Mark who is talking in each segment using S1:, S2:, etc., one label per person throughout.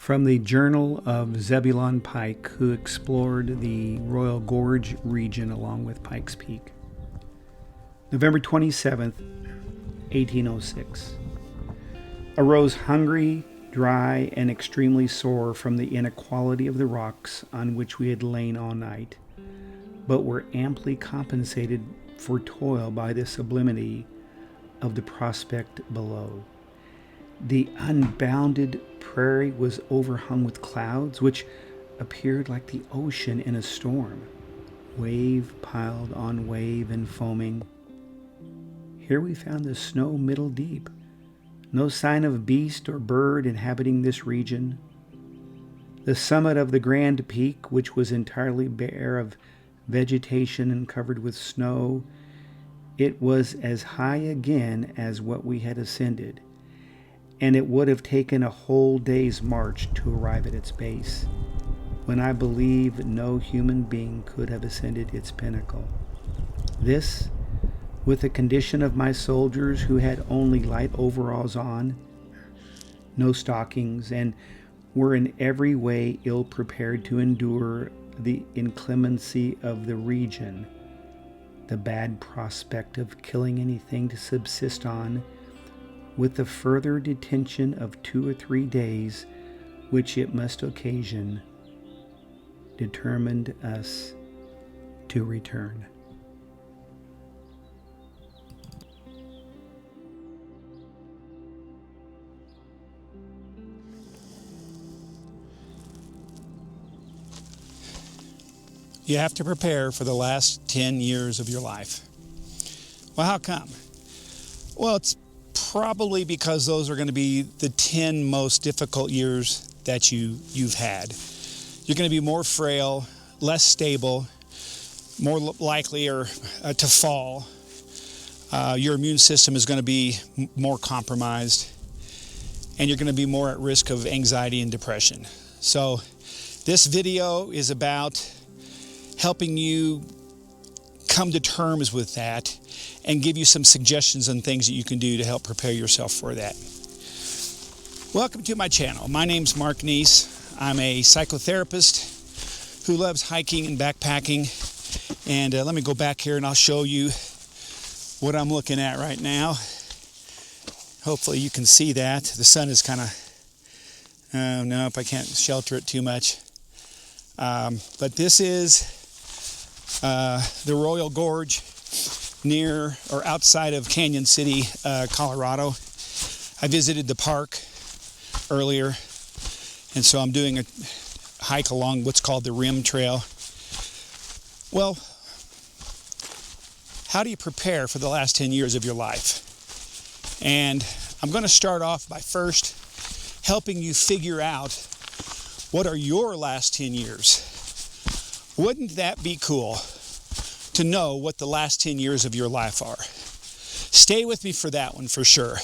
S1: From the Journal of Zebulon Pike, who explored the Royal Gorge region along with Pikes Peak. November 27th, 1806. Arose hungry, dry, and extremely sore from the inequality of the rocks on which we had lain all night, but were amply compensated for toil by the sublimity of the prospect below. The unbounded prairie was overhung with clouds, which appeared like the ocean in a storm, wave piled on wave and foaming. Here we found the snow middle deep, no sign of beast or bird inhabiting this region. The summit of the grand peak, which was entirely bare of vegetation and covered with snow, it was as high again as what we had ascended, and it would have taken a whole day's march to arrive at its base, when I believe no human being could have ascended its pinnacle. This, with the condition of my soldiers who had only light overalls on, no stockings, and were in every way ill prepared to endure the inclemency of the region, the bad prospect of killing anything to subsist on, with the further detention of 2 or 3 days which it must occasion, determined us to return.
S2: You have to prepare for the last 10 years of your life. Well, how come? Well, it's probably because those are going to be the 10 most difficult years that you've had. You're going to be more frail, less stable, more likely to fall. Your immune system is going to be more compromised, and you're going to be more at risk of anxiety and depression. So this video is about helping you come to terms with that and give you some suggestions on things that you can do to help prepare yourself for that. Welcome to my channel. My name's Mark Neese. I'm a psychotherapist who loves hiking and backpacking. And let me go back here and I'll show you what I'm looking at right now. Hopefully you can see that. The sun is kind of, oh no, if I can't shelter it too much. But this is the Royal Gorge near or outside of Cañon City, Colorado. I visited the park earlier, and so I'm doing a hike along what's called the Rim Trail. Well, how do you prepare for the last 10 years of your life? And I'm going to start off by first helping you figure out what are your last 10 years. Wouldn't that be cool to know what the last 10 years of your life are? Stay with me for that one for sure.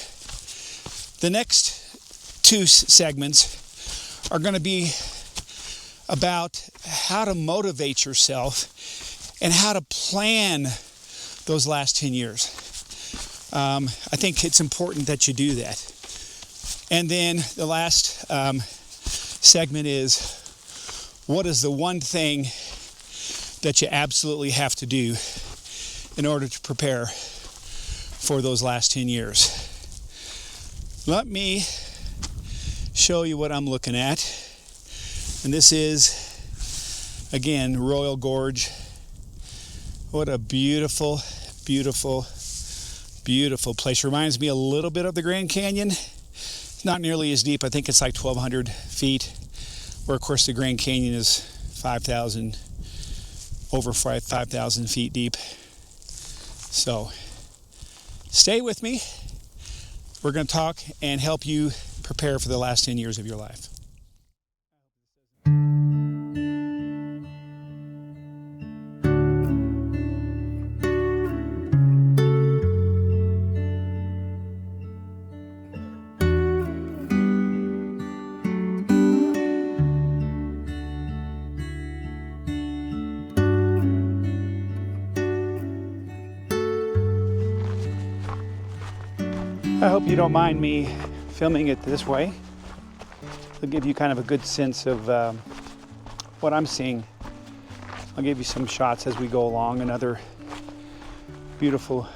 S2: The next 2 segments are going to be about how to motivate yourself and how to plan those last 10 years. I think it's important that you do that. And then the last segment is, what is the one thing that you absolutely have to do in order to prepare for those last 10 years? Let me show you what I'm looking at. And this is, again, Royal Gorge. What a beautiful, beautiful, beautiful place. Reminds me a little bit of the Grand Canyon. It's not nearly as deep. I think it's like 1,200 feet, where of course the Grand Canyon is over 5,000 feet deep. So stay with me. We're going to talk and help you prepare for the last 10 years of your life. I hope you don't mind me filming it this way.
S1: It'll give you kind of a good sense of what I'm seeing. I'll give you some shots as we go along. Another beautiful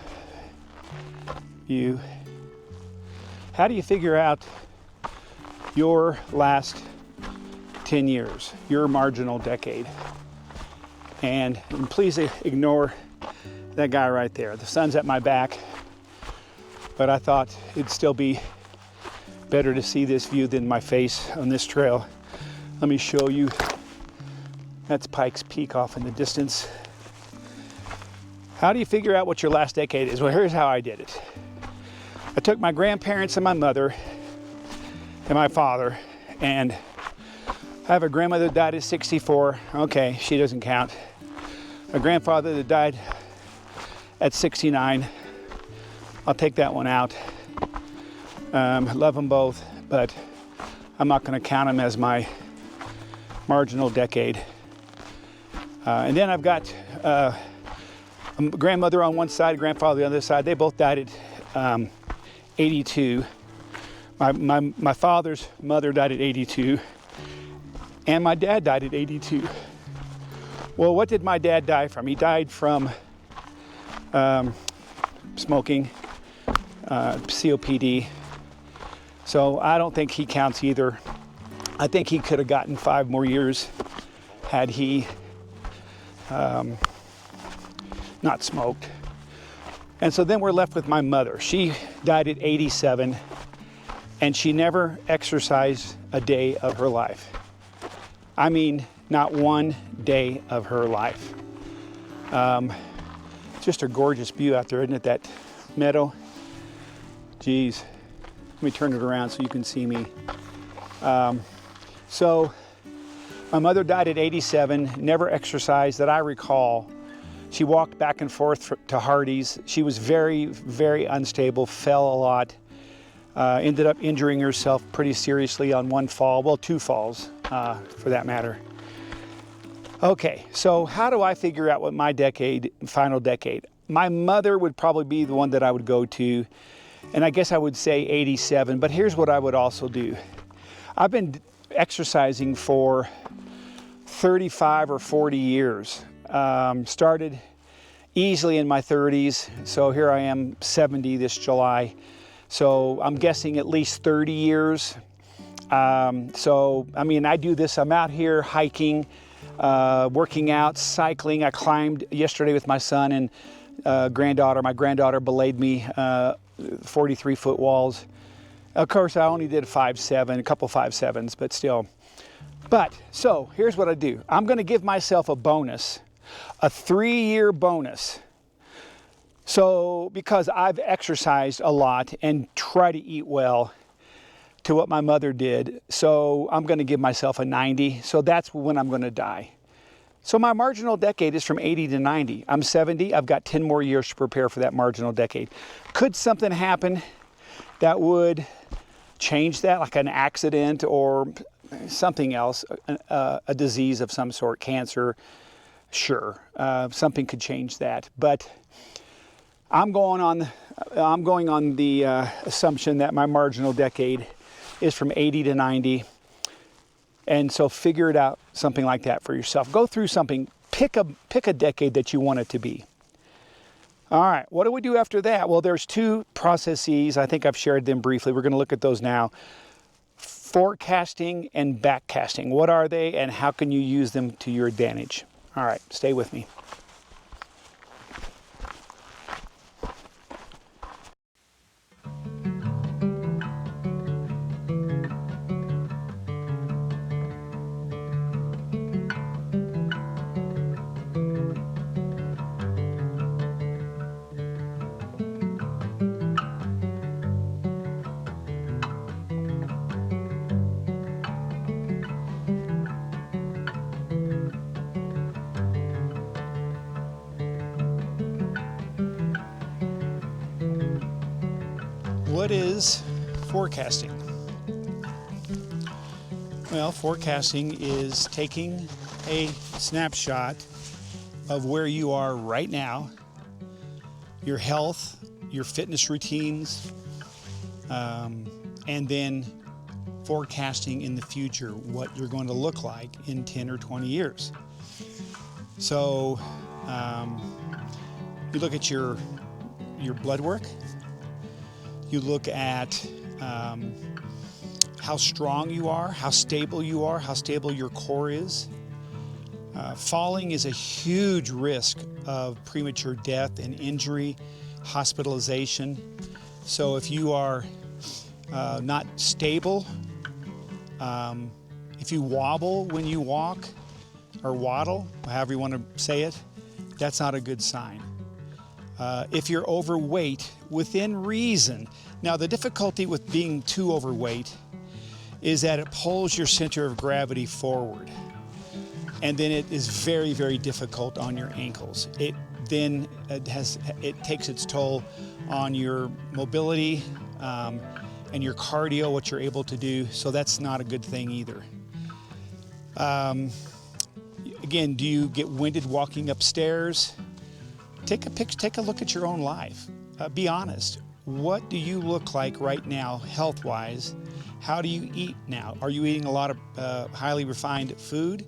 S1: view. How do you figure out your last 10 years, your marginal decade? And please ignore that guy right there. The sun's at my back, but I thought it'd still be better to see this view than my face on this trail. Let me show you. That's Pikes Peak off in the distance. How do you figure out what your last decade is? Well, here's how I did it. I took my grandparents and my mother and my father, and I have a grandmother that died at 64. Okay, she doesn't count. A grandfather that died at 69. I'll take that one out. Love them both, but I'm not going to count them as my marginal decade. And then I've got a grandmother on one side, grandfather on the other side. They both died at 82. My father's mother died at 82, and my dad died at 82. Well, what did my dad die from? He died from smoking, COPD. So I don't think he counts either. I think he could have gotten 5 more years had he not smoked. And so then we're left with my mother. She died at 87, and she never exercised a day of her life. I mean, not one day of her life. Just a gorgeous view out there, isn't it? That meadow. Geez, let me turn it around so you can see me. So my mother died at 87, never exercised that I recall. She walked back and forth to Hardee's. She was very, very unstable, fell a lot, ended up injuring herself pretty seriously on one fall, well, 2 falls for that matter. Okay, so how do I figure out what my decade, final decade? My mother would probably be the one that I would go to, and I guess I would say 87, but here's what I would also do. I've been exercising for 35 or 40 years. Started easily in my 30s, so here I am 70 this July. So I'm guessing at least 30 years. So, I mean, I do this, I'm out here hiking, working out, cycling. I climbed yesterday with my son and granddaughter. My granddaughter belayed me 43-foot walls. Of course, I only did 5.7, a couple 5.7s, but still. But, so, here's what I do. I'm gonna give myself a bonus, a 3-year bonus. So, because I've exercised a lot and try to eat well to what my mother did, so I'm gonna give myself a 90, so that's when I'm gonna die. So my marginal decade is from 80 to 90. I'm 70, I've got 10 more years to prepare for that marginal decade. Could something happen that would change that, like an accident or something else, a disease of some sort, cancer? Sure, something could change that. But I'm going on the assumption that my marginal decade is from 80 to 90. And so figure it out, something like that for yourself. Go through something, pick a decade that you want it to be. All right, what do we do after that? Well, there's 2 processes. I think I've shared them briefly. We're gonna look at those now. Forecasting and backcasting. What are they and how can you use them to your advantage? All right, stay with me. What is forecasting? Well, forecasting is taking a snapshot of where you are right now, your health, your fitness routines, and then
S2: forecasting in the future what you're going to look like in 10 or 20 years. So you look at your blood work, you look at how strong you are, how stable you are, how stable your core is. Falling is a huge risk of premature death and injury, hospitalization. So if you are not stable, if you wobble when you walk or waddle, however you want to say it, that's not a good sign. If you're overweight within reason. Now the difficulty with being too overweight is that it pulls your center of gravity forward. And then it is very, very difficult on your ankles. It takes its toll on your mobility and your cardio, what you're able to do. So that's not a good thing either. Again, do you get winded walking upstairs? Take a look at your own life. Be honest. What do you look like right now, health-wise? How do you eat now? Are you eating a lot of highly refined food?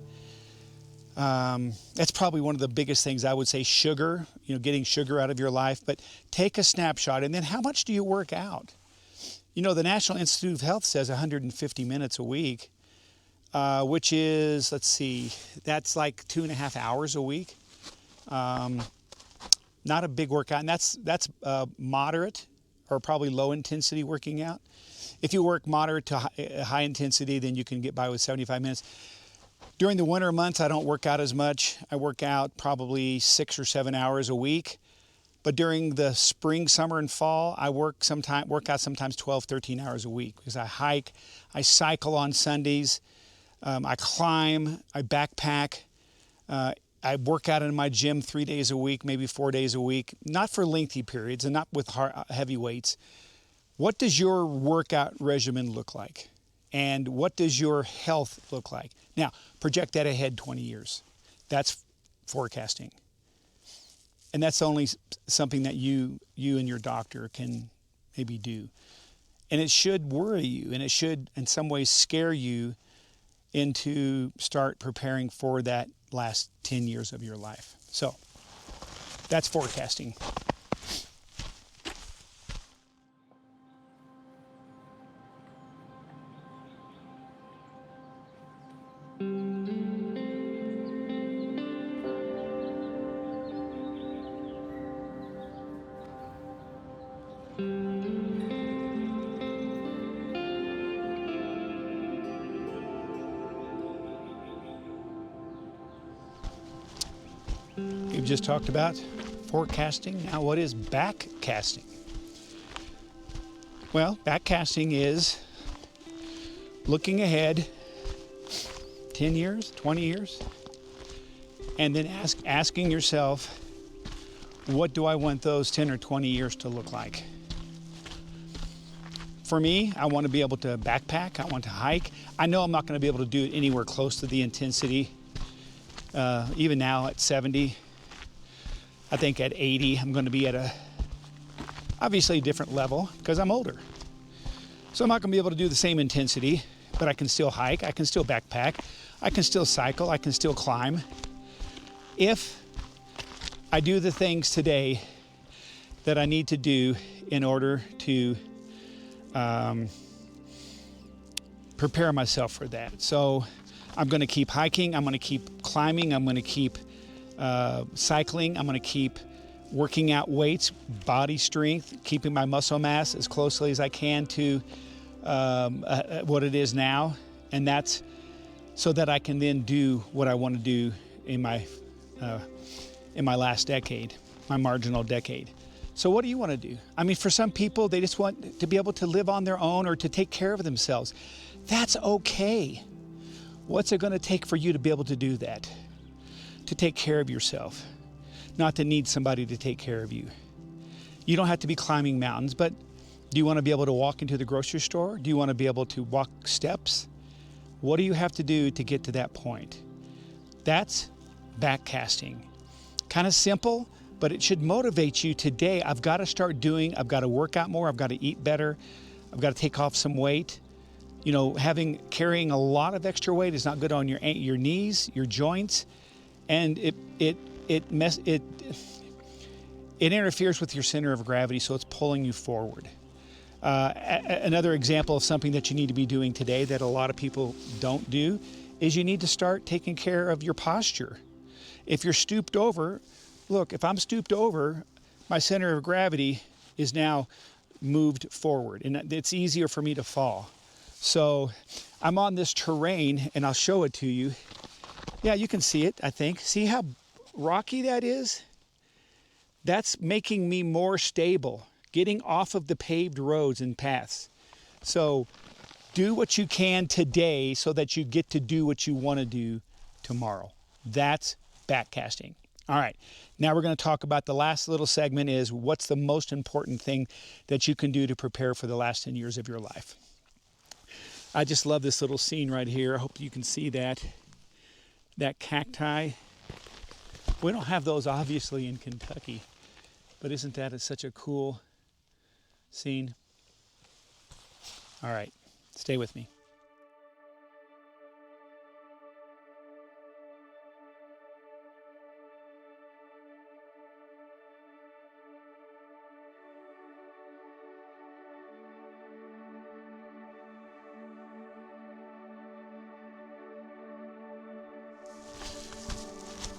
S2: That's probably one of the biggest things I would say, sugar, getting sugar out of your life. But take a snapshot, and then how much do you work out? The National Institute of Health says 150 minutes a week, which is, let's see, that's like 2.5 hours a week. Not a big workout, and that's moderate or probably low intensity working out. If you work moderate to high intensity, then you can get by with 75 minutes. During the winter months, I don't work out as much. I work out probably 6 or 7 hours a week. But during the spring, summer, and fall, I work out sometimes 12, 13 hours a week because I hike, I cycle on Sundays, I climb, I backpack. I work out in my gym 3 days a week, maybe 4 days a week, not for lengthy periods and not with heavy weights. What does your workout regimen look like? And what does your health look like? Now, project that ahead 20 years. That's forecasting. And that's only something that you and your doctor can maybe do. And it should worry you, and it should in some ways scare you into start preparing for that last 10 years of your life. So that's forecasting. We've just talked about forecasting. Now, what is backcasting? Well, backcasting is looking ahead 10 years, 20 years, and then asking yourself, what do I want those 10 or 20 years to look like? For me, I want to be able to backpack. I want to hike. I know I'm not going to be able to do it anywhere close to the intensity. Even now at 70, I think at 80, I'm going to be at obviously a different level because I'm older. So I'm not going to be able to do the same intensity, but I can still hike, I can still backpack, I can still cycle, I can still climb. If I do the things today that I need to do in order to prepare myself for that. So I'm going to keep hiking, I'm going to keep climbing, I'm going to keep cycling, I'm going to keep working out weights, body strength, keeping my muscle mass as closely as I can to what it is now. And that's so that I can then do what I want to do in my last decade, my marginal decade. So what do you want to do? I mean, for some people, they just want to be able to live on their own or to take care of themselves. That's okay. What's it going to take for you to be able to do that? To take care of yourself, not to need somebody to take care of you. You don't have to be climbing mountains, but do you want to be able to walk into the grocery store? Do you want to be able to walk steps? What do you have to do to get to that point? That's backcasting. Kind of simple, but it should motivate you today. I've got to start doing, I've got to work out more, I've got to eat better, I've got to take off some weight. Carrying a lot of extra weight is not good on your knees, your joints, and it interferes with your center of gravity, so it's pulling you forward. Another example of something that you need to be doing today that a lot of people don't do is you need to start taking care of your posture. If you're stooped over, look, if I'm stooped over, my center of gravity is now moved forward, and it's easier for me to fall. So I'm on this terrain, and I'll show it to you. Yeah, you can see it, I think. See how rocky that is? That's making me more stable, getting off of the paved roads and paths. So do what you can today so that you get to do what you want to do tomorrow. That's backcasting. All right, now we're going to talk about the last little segment is what's the most important thing that you can do to prepare for the last 10 years of your life. I just love this little scene right here. I hope you can see that cacti. We don't have those obviously in Kentucky, but isn't that such a cool scene? All right, stay with me.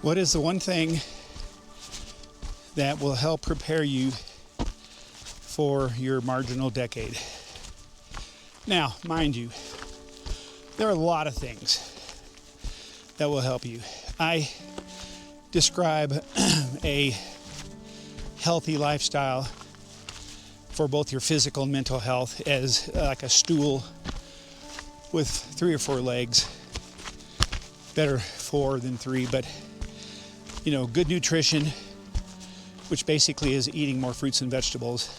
S2: What is the one thing that will help prepare you for your marginal decade? Now, mind you, there are a lot of things that will help you. I describe a healthy lifestyle for both your physical and mental health as like a stool with 3 or 4 legs. Better 4 than 3, but good nutrition, which basically is eating more fruits and vegetables.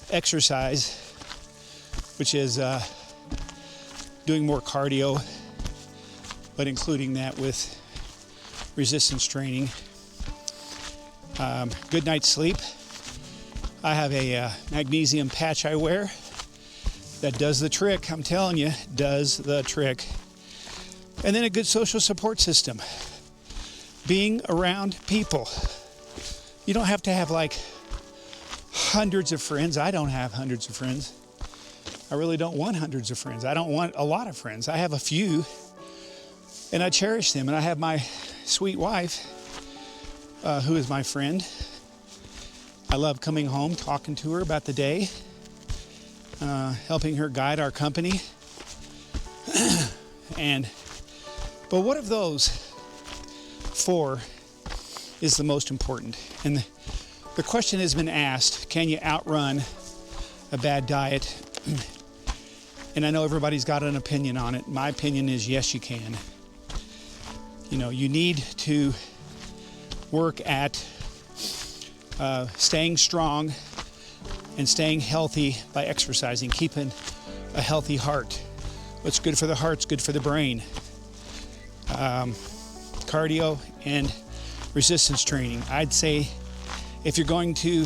S2: Exercise, which is doing more cardio, but including that with resistance training. Good night's sleep. I have a magnesium patch I wear that does the trick. I'm telling you, does the trick. And then a good social support system. Being around people. You don't have to have like hundreds of friends. I don't have hundreds of friends. I really don't want hundreds of friends. I don't want a lot of friends. I have a few, and I cherish them. And I have my sweet wife, who is my friend. I love coming home, talking to her about the day, helping her guide our company. But what of those 4 is the most important? And the question has been asked, can you outrun a bad diet? And I know everybody's got an opinion on it. My opinion is yes, you can. You need to work at staying strong and staying healthy by exercising, keeping a healthy heart. What's good for the heart's good for the brain. Cardio and resistance training. I'd say if you're going to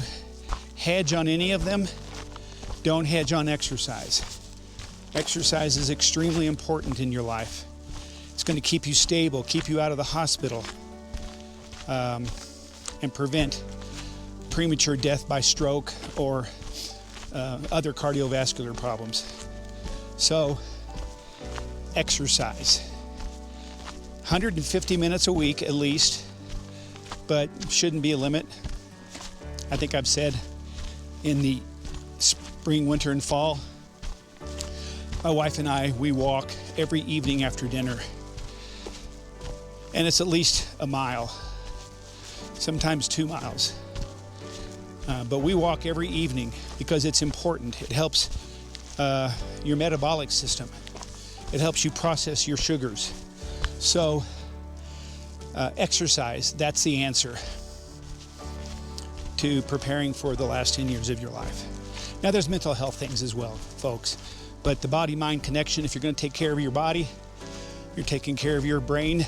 S2: hedge on any of them, don't hedge on exercise. Exercise is extremely important in your life. It's going to keep you stable, keep you out of the hospital, and prevent premature death by stroke or other cardiovascular problems. So, exercise. 150 minutes a week at least, but shouldn't be a limit. I think I've said in the spring, winter, and fall, my wife and I, we walk every evening after dinner. And it's at least a mile, sometimes 2 miles. But we walk every evening because it's important. It helps your metabolic system. It helps you process your sugars. So, exercise, that's the answer to preparing for the last 10 years of your life. Now, there's mental health things as well, folks. But the body-mind connection, if you're going to take care of your body, you're taking care of your brain,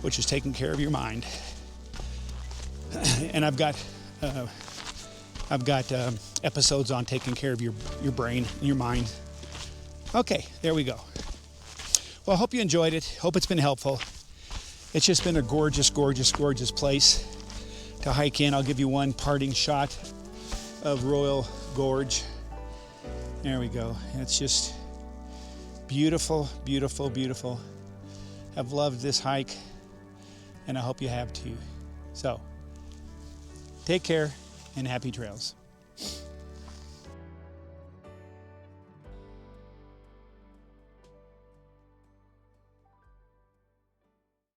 S2: which is taking care of your mind. And I've got episodes on taking care of your brain and your mind. Okay, there we go. Well, I hope you enjoyed it. Hope it's been helpful. It's just been a gorgeous, gorgeous, gorgeous place to hike in. I'll give you one parting shot of Royal Gorge. There we go. It's just beautiful, beautiful, beautiful. I've loved this hike, and I hope you have too. So, take care and happy trails.